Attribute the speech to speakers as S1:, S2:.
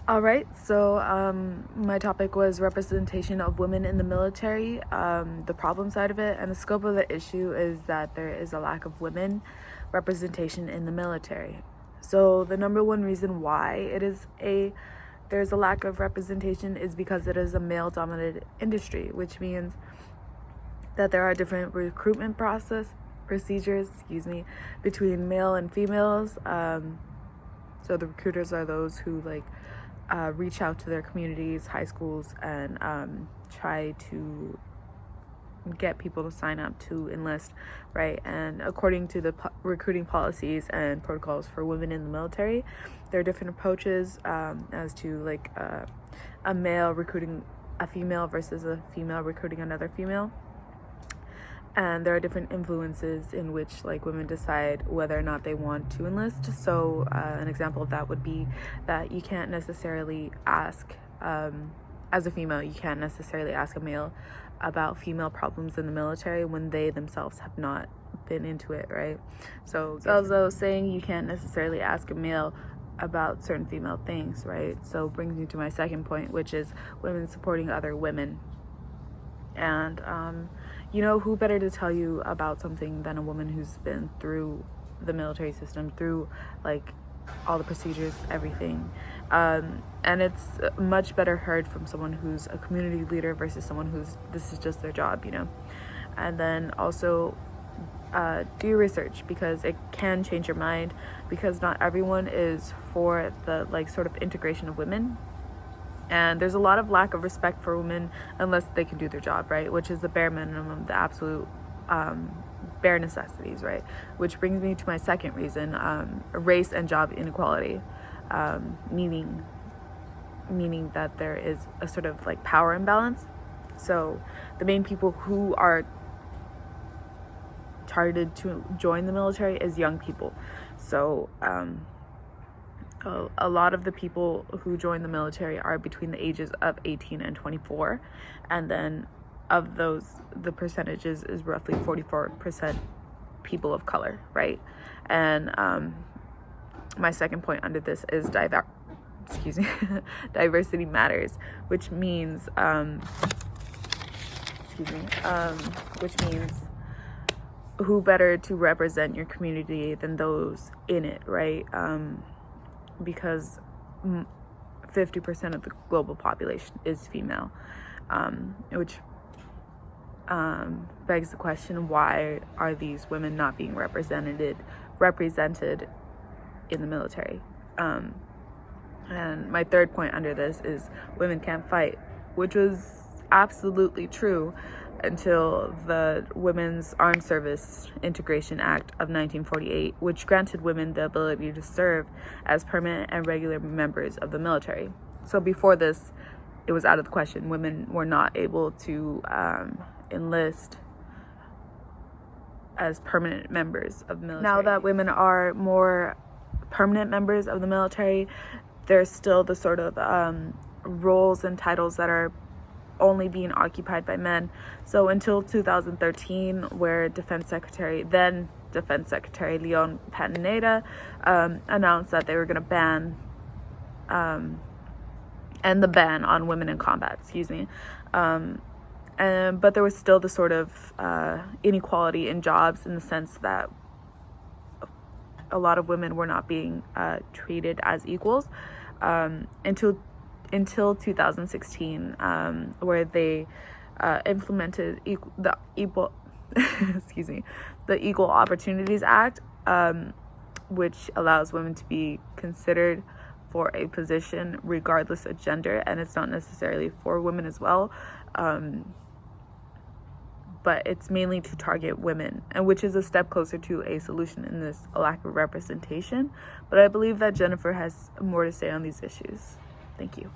S1: All right, so my topic was representation of women in the military, the problem side of it, and the scope of the issue is that there is a lack of women representation in the military. So the number one reason why there's a lack of representation is because it is a male-dominated industry, which means that there are different recruitment procedures, between male and females. So the recruiters are those who reach out to their communities, high schools, and try to get people to sign up to enlist, right? And according to the recruiting policies and protocols for women in the military, there are different approaches as to a male recruiting a female versus a female recruiting another female. And there are different influences in which women decide whether or not they want to enlist. So an example of that would be that you can't necessarily ask, as a female, you can't necessarily ask a male about female problems in the military when they themselves have not been into it, right? So as I was saying, you can't necessarily ask a male about certain female things, right? So brings me to my second point, which is women supporting other women. And who better to tell you about something than a woman who's been through the military system, through all the procedures, everything. And it's much better heard from someone who's a community leader versus someone this is just their job, And then also do your research, because it can change your mind, because not everyone is for the sort of integration of women. And there's a lot of lack of respect for women unless they can do their job, right? Which is the bare minimum, the absolute bare necessities, right? Which brings me to my second reason, race and job inequality, meaning that there is a sort of power imbalance. So the main people who are targeted to join the military is young people. So a lot of the people who join the military are between the ages of 18 and 24, and then of those, the percentages is roughly 44% people of color, right? And my second point under this is diversity matters, which means who better to represent your community than those in it, right? Because 50% of the global population is female, which begs the question, why are these women not being represented in the military? And my third point under this is women can't fight, which was absolutely true until the Women's Armed Service Integration Act of 1948, which granted women the ability to serve as permanent and regular members of the military. So before this, it was out of the question. Women were not able to enlist as permanent members of the military. Now that women are more permanent members of the military, there's still the sort of roles and titles that are only being occupied by men. So until 2013, where then Defense Secretary Leon Panetta announced that they were going to end the ban on women in combat, but there was still the sort of inequality in jobs, in the sense that a lot of women were not being treated as equals until 2016, where they implemented the Equal Opportunities Act, which allows women to be considered for a position regardless of gender, and it's not necessarily for women as well, but it's mainly to target women, and which is a step closer to a solution in this lack of representation. But I believe that Jennifer has more to say on these issues. Thank you.